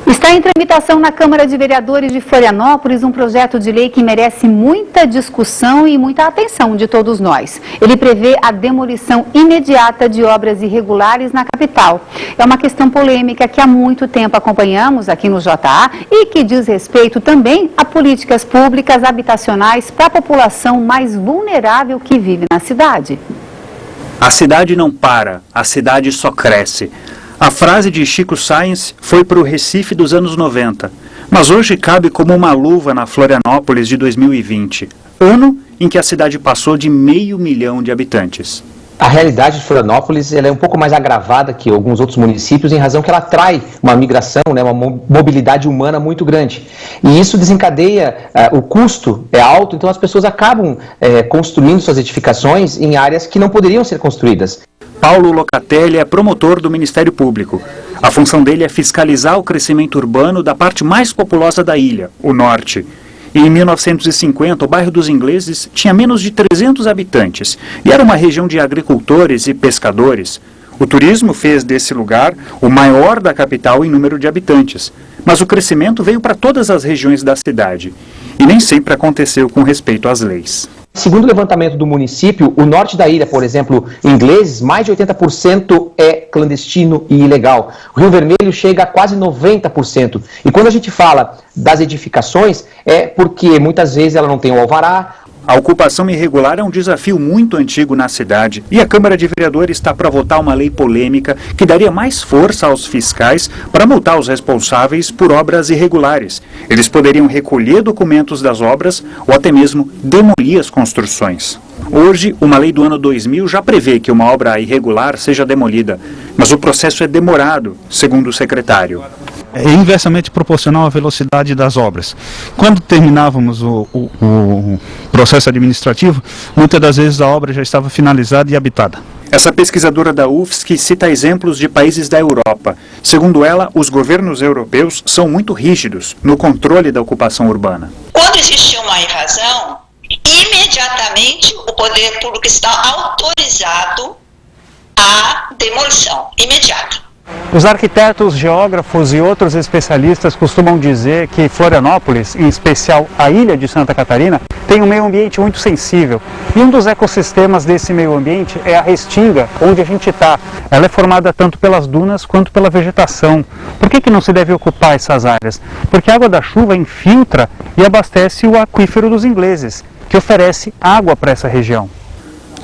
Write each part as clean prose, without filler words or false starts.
Está em tramitação na Câmara de Vereadores de Florianópolis um projeto de lei que merece muita discussão e muita atenção de todos nós. Ele prevê a demolição imediata de obras irregulares na capital. É uma questão polêmica que há muito tempo acompanhamos aqui no JA e que diz respeito também a políticas públicas habitacionais para a população mais vulnerável que vive na cidade. A cidade não para, a cidade só cresce. A frase de Chico Science foi para o Recife dos anos 90, mas hoje cabe como uma luva na Florianópolis de 2020, ano em que a cidade passou de 500 mil de habitantes. A realidade de Florianópolis ela é um pouco mais agravada que alguns outros municípios em razão que ela atrai uma migração, uma mobilidade humana muito grande. E isso desencadeia, o custo é alto, então as pessoas acabam construindo suas edificações em áreas que não poderiam ser construídas. Paulo Locatelli é promotor do Ministério Público. A função dele é fiscalizar o crescimento urbano da parte mais populosa da ilha, o norte. E em 1950, o bairro dos Ingleses tinha menos de 300 habitantes e era uma região de agricultores e pescadores. O turismo fez desse lugar o maior da capital em número de habitantes, mas o crescimento veio para todas as regiões da cidade e nem sempre aconteceu com respeito às leis. Segundo o levantamento do município, o norte da ilha, por exemplo, Ingleses, mais de 80% é clandestino e ilegal. O Rio Vermelho chega a quase 90%. E quando a gente fala das edificações, é porque muitas vezes ela não tem o alvará. A ocupação irregular é um desafio muito antigo na cidade e a Câmara de Vereadores está para votar uma lei polêmica que daria mais força aos fiscais para multar os responsáveis por obras irregulares. Eles poderiam recolher documentos das obras ou até mesmo demolir as construções. Hoje, uma lei do ano 2000 já prevê que uma obra irregular seja demolida, mas o processo é demorado, segundo o secretário. É inversamente proporcional à velocidade das obras. Quando terminávamos o processo administrativo, muitas das vezes a obra já estava finalizada e habitada. Essa pesquisadora da UFSC cita exemplos de países da Europa. Segundo ela, os governos europeus são muito rígidos no controle da ocupação urbana. Quando existe uma invasão, imediatamente o poder público está autorizado à demolição imediata. Os arquitetos, geógrafos e outros especialistas costumam dizer que Florianópolis, em especial a ilha de Santa Catarina, tem um meio ambiente muito sensível. E um dos ecossistemas desse meio ambiente é a restinga, onde a gente está. Ela é formada tanto pelas dunas quanto pela vegetação. Por que não se deve ocupar essas áreas? Porque a água da chuva infiltra e abastece o aquífero dos Ingleses, que oferece água para essa região.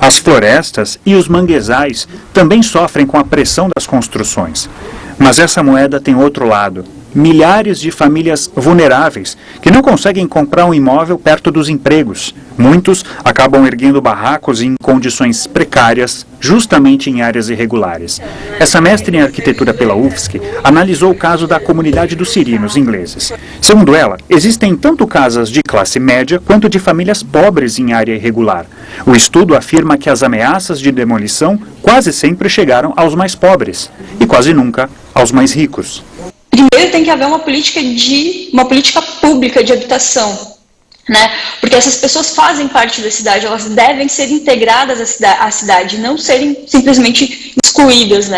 As florestas e os manguezais também sofrem com a pressão das construções. Mas essa moeda tem outro lado. Milhares de famílias vulneráveis que não conseguem comprar um imóvel perto dos empregos. Muitos acabam erguendo barracos em condições precárias, justamente em áreas irregulares. Essa mestre em arquitetura pela UFSC analisou o caso da comunidade dos Sirinos ingleses. Segundo ela, existem tanto casas de classe média quanto de famílias pobres em área irregular. O estudo afirma que as ameaças de demolição quase sempre chegaram aos mais pobres e quase nunca aos mais ricos. Primeiro tem que haver uma política pública de habitação, porque essas pessoas fazem parte da cidade, elas devem ser integradas à cidade, não serem simplesmente excluídas.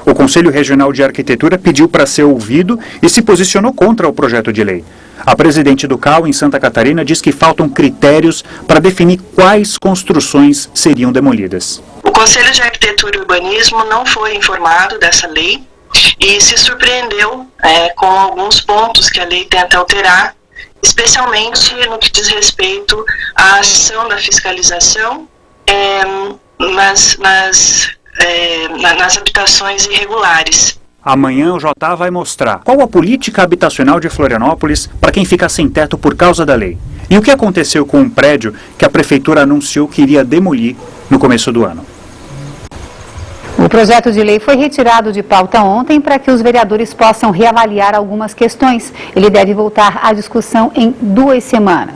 O Conselho Regional de Arquitetura pediu para ser ouvido e se posicionou contra o projeto de lei. A presidente do CAU em Santa Catarina diz que faltam critérios para definir quais construções seriam demolidas. O Conselho de Arquitetura e Urbanismo não foi informado dessa lei e se surpreendeu com alguns pontos que a lei tenta alterar, especialmente no que diz respeito à ação da fiscalização nas habitações irregulares. Amanhã o JA vai mostrar qual a política habitacional de Florianópolis para quem fica sem teto por causa da lei. E o que aconteceu com um prédio que a prefeitura anunciou que iria demolir no começo do ano. O projeto de lei foi retirado de pauta ontem para que os vereadores possam reavaliar algumas questões. Ele deve voltar à discussão em 2 semanas.